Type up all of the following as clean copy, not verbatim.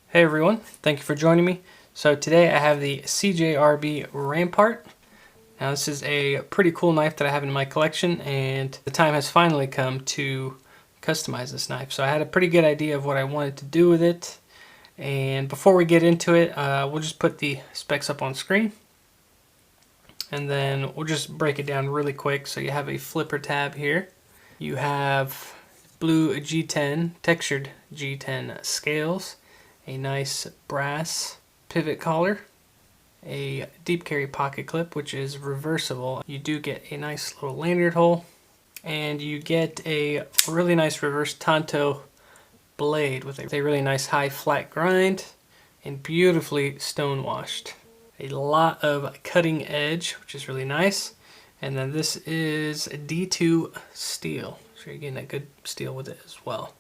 Hey everyone, thank you for joining me. So today I have the CJRB Rampart. Now this is a pretty cool knife that I have in my collection, and the time has finally come to customize this knife. So I had a pretty good idea of what I wanted to do with it, and before we get into it, we'll just put the specs up on screen, and then we'll just break it down really quick. So you have a flipper tab here. You have blue G10, textured G10 scales, a nice brass pivot collar, a deep carry pocket clip which is reversible. You do get a nice little lanyard hole, and you get a really nice reverse tanto blade with a really nice high flat grind and beautifully stone washed. A lot of cutting edge, which is really nice. And then this is a D2 steel, so you're getting a good steel with it as well.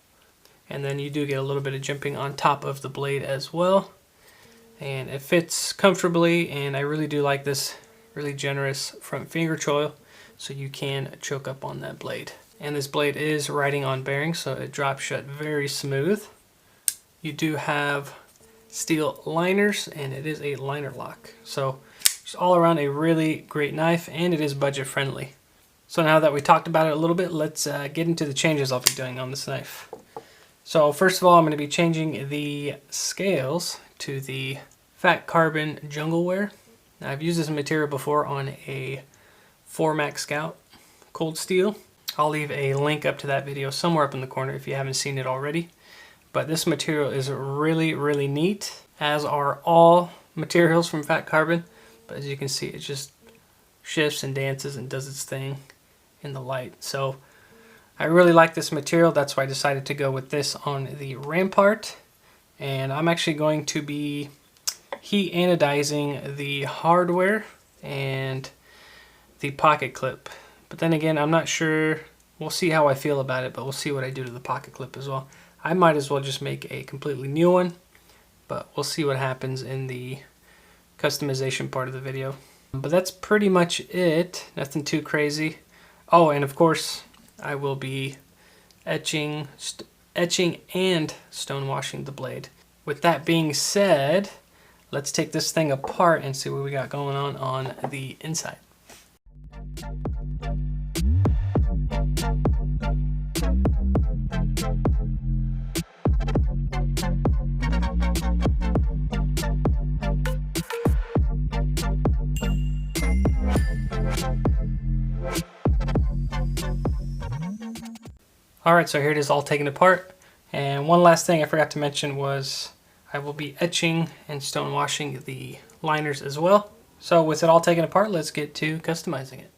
And then you do get a little bit of jimping on top of the blade as well. And it fits comfortably, and I really do like this really generous front finger choil, so you can choke up on that blade. And this blade is riding on bearings, so it drops shut very smooth. You do have steel liners, and it is a liner lock. So it's all around a really great knife, and it is budget friendly. So now that we talked about it a little bit, let's get into the changes I'll be doing on this knife. So first of all, I'm going to be changing the scales to the fat carbon jungle wear. Now, I've used this material before on a 4MAX Scout cold steel. I'll leave a link up to that video somewhere up in the corner if you haven't seen it already. But this material is really neat, as are all materials from fat carbon. But as you can see, it just shifts and dances and does its thing in the light. So I really like this material. That's why I decided to go with this on the Rampart. And I'm actually going to be heat anodizing the hardware and the pocket clip. But then again, I'm not sure. We'll see how I feel about it, but we'll see what I do to the pocket clip as well. I might as well just make a completely new one, but we'll see what happens in the customization part of the video. But that's pretty much it. Nothing too crazy. Oh, and of course, I will be etching and stone washing the blade. With that being said, let's take this thing apart and see what we got going on the inside. Alright, so here it is all taken apart. And one last thing I forgot to mention was I will be etching and stone washing the liners as well. So with it all taken apart, let's get to customizing it.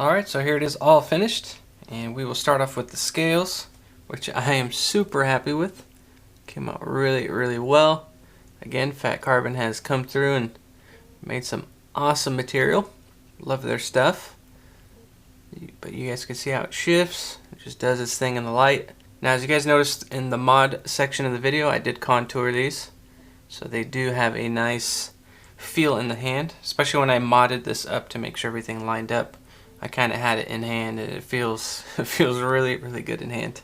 Alright, so here it is all finished, and we will start off with the scales, which I am super happy with. Came out really, really well. Again, Fat Carbon has come through and made some awesome material. Love their stuff. But you guys can see how it shifts. It just does its thing in the light. Now, as you guys noticed in the mod section of the video, I did contour these. So they do have a nice feel in the hand, especially when I modded this up to make sure everything lined up. I kind of had it in hand, and it feels really, really good in hand.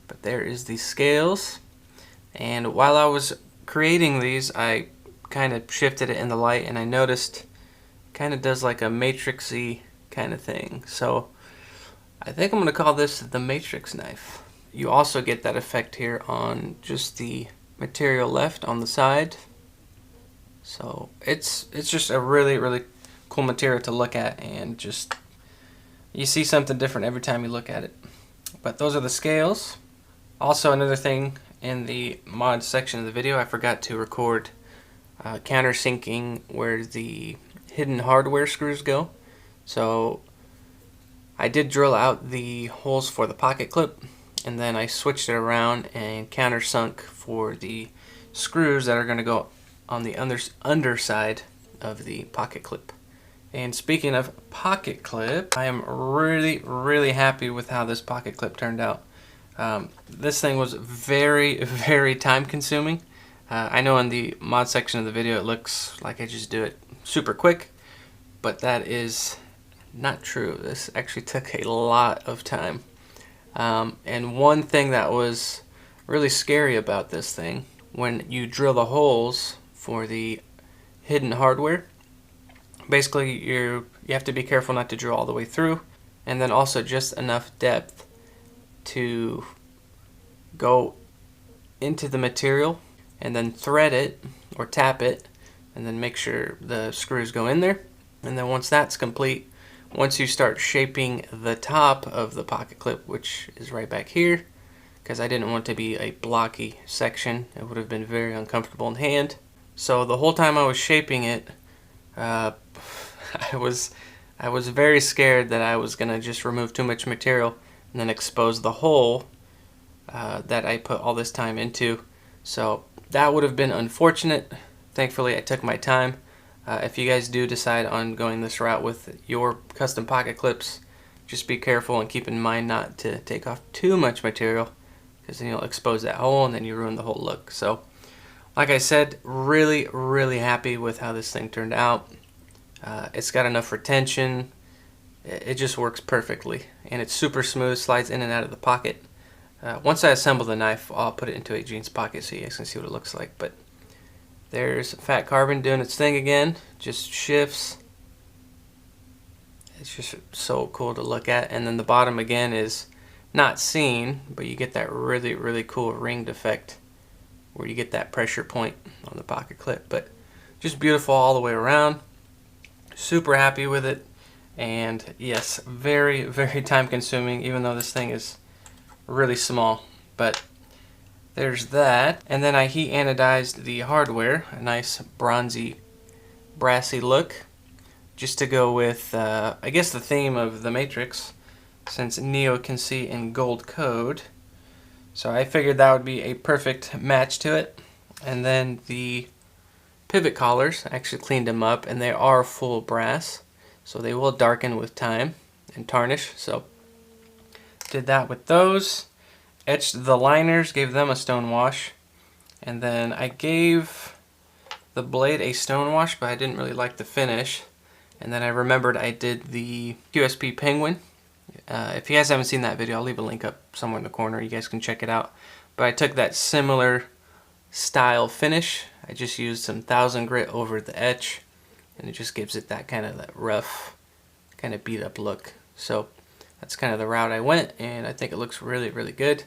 But there is the scales. And while I was creating these, I kind of shifted it in the light, and I noticed it kind of does like a matrixy kind of thing. So I think I'm going to call this the matrix knife. You also get that effect here on just the material left on the side. So it's just a really, really cool material to look at, and just you see something different every time you look at it. But those are the scales. Also, another thing in the mod section of the video, I forgot to record countersinking where the hidden hardware screws go. So I did drill out the holes for the pocket clip, and then I switched it around and countersunk for the screws that are going to go on the underside of the pocket clip. And speaking of pocket clip, I am really, really happy with how this pocket clip turned out. This thing was very, very time consuming. I know in the mod section of the video it looks like I just do it super quick, but that is not true. This actually took a lot of time. And one thing that was really scary about this thing, when you drill the holes for the hidden hardware, basically you have to be careful not to drill all the way through, and then also just enough depth to go into the material and then thread it or tap it, and then make sure the screws go in there. And then once that's complete, once you start shaping the top of the pocket clip, which is right back here, because I didn't want to be a blocky section, it would have been very uncomfortable in hand. So the whole time I was shaping it, I was very scared that I was gonna just remove too much material and then expose the hole that I put all this time into. So that would have been unfortunate. Thankfully, I took my time. If you guys do decide on going this route with your custom pocket clips, just be careful and keep in mind not to take off too much material, because then you'll expose that hole and then you ruin the whole look. So like I said, really, really happy with how this thing turned out. It's got enough retention. It just works perfectly, and it's super smooth, slides in and out of the pocket. Once I assemble the knife, I'll put it into a jeans pocket so you guys can see what it looks like. But there's Fat Carbon doing its thing again, just shifts. It's just so cool to look at. And then the bottom again is not seen, but you get that really, really cool ringed effect where you get that pressure point on the pocket clip. But just beautiful all the way around. Super happy with it. And yes, very, very time consuming, even though this thing is really small. But there's that. And then I heat anodized the hardware, a nice bronzy, brassy look, just to go with, I guess, the theme of the Matrix, since Neo can see in gold code. So I figured that would be a perfect match to it. And then the pivot collars, I actually cleaned them up, and they are full brass, so they will darken with time and tarnish. So did that with those. Etched the liners, gave them a stone wash, and then I gave the blade a stone wash, but I didn't really like the finish. And then I remembered I did the QSP Penguin. If you guys haven't seen that video, I'll leave a link up somewhere in the corner. You guys can check it out. But I took that similar style finish. I just used some 1000 grit over the etch, and it just gives it that kind of that rough, kind of beat up look. So that's kind of the route I went, and I think it looks really, really good.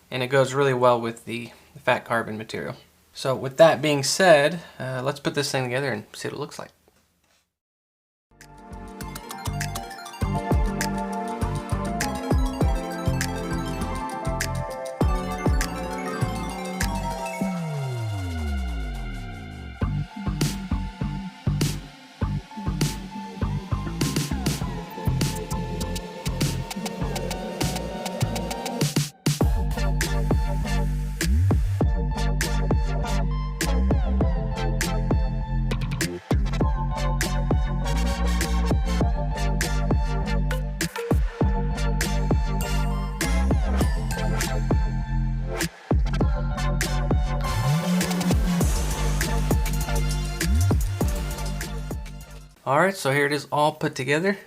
And it goes really well with the Fat Carbon material. So with that being said, let's put this thing together and see what it looks like. Alright, so here it is all put together.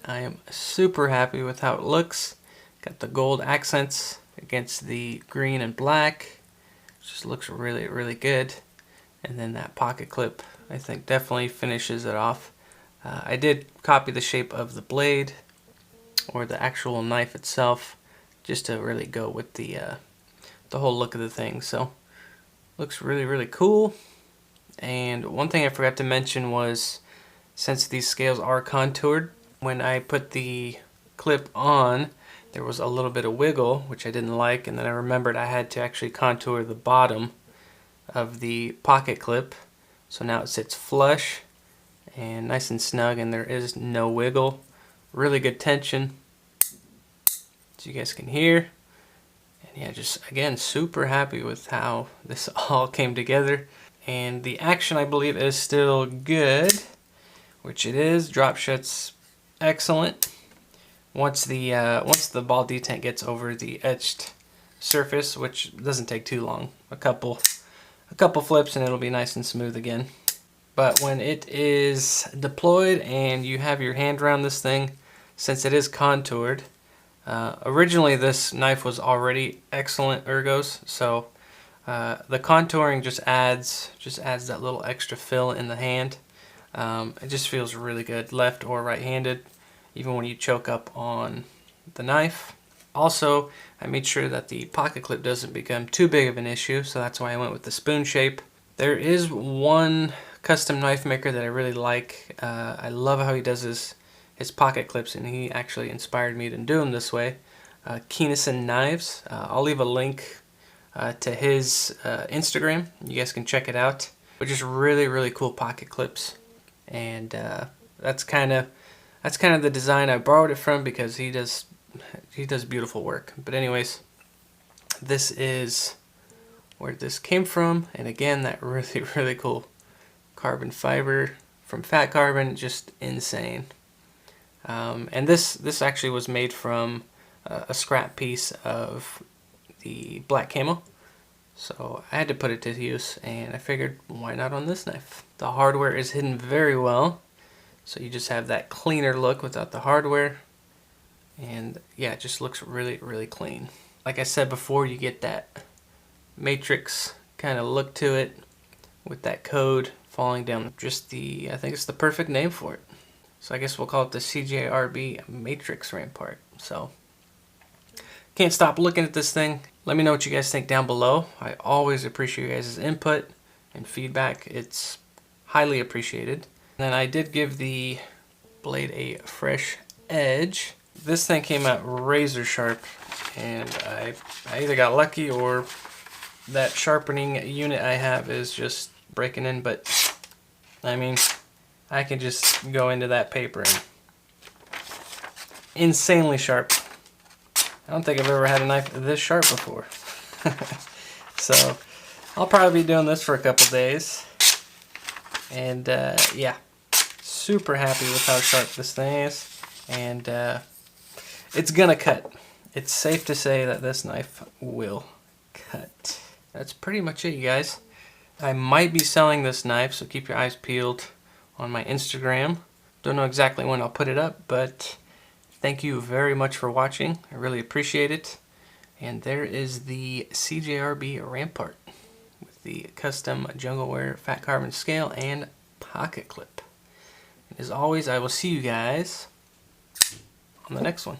I am super happy with how it looks. Got the gold accents against the green and black. Just looks really, really good. And then that pocket clip, I think, definitely finishes it off. I did copy the shape of the blade or the actual knife itself just to really go with the whole look of the thing. So looks really, really cool. And one thing I forgot to mention was, since these scales are contoured, when I put the clip on, there was a little bit of wiggle, which I didn't like, and then I remembered I had to actually contour the bottom of the pocket clip. So now it sits flush and nice and snug, and there is no wiggle. Really good tension, as you guys can hear. And yeah, just again, super happy with how this all came together. And the action, I believe, is still good, which it is. Drop shot's excellent. Once the ball detent gets over the etched surface, which doesn't take too long, a couple flips and it'll be nice and smooth again. But when it is deployed and you have your hand around this thing, since it is contoured, originally this knife was already excellent ergos, so the contouring just adds that little extra fill in the hand. It just feels really good, left or right-handed, even when you choke up on the knife. Also, I made sure that the pocket clip doesn't become too big of an issue, so that's why I went with the spoon shape. There is one custom knife maker that I really like. I love how he does his pocket clips, and he actually inspired me to do them this way. Knathansknives. I'll leave a link to his Instagram. You guys can check it out. But just really, really cool pocket clips, and that's kind of the design I borrowed it from, because he does beautiful work. But anyways, this is where this came from, and again, that really, really cool carbon fiber from Fat Carbon, just insane. And this actually was made from a scrap piece of the black camo, so I had to put it to use, and I figured, why not on this knife? The hardware is hidden very well, so you just have that cleaner look without the hardware, and yeah, it just looks really, really clean. Like I said before, you get that matrix kind of look to it with that code falling down. Just I think it's the perfect name for it. So I guess we'll call it the CJRB Matrix Rampart. So can't stop looking at this thing. Let me know what you guys think down below. I always appreciate you guys' input and feedback. It's highly appreciated. And then I did give the blade a fresh edge. This thing came out razor sharp, and I either got lucky or that sharpening unit I have is just breaking in. But I mean, I can just go into that paper and insanely sharp. I don't think I've ever had a knife this sharp before. So I'll probably be doing this for a couple days. And yeah, super happy with how sharp this thing is. And it's gonna cut. It's safe to say that this knife will cut. That's pretty much it, you guys. I might be selling this knife, so keep your eyes peeled on my Instagram. Don't know exactly when I'll put it up, but thank you very much for watching. I really appreciate it. And there is the CJRB Rampart with the custom jungleware Fat Carbon scale and pocket clip. And as always, I will see you guys on the next one.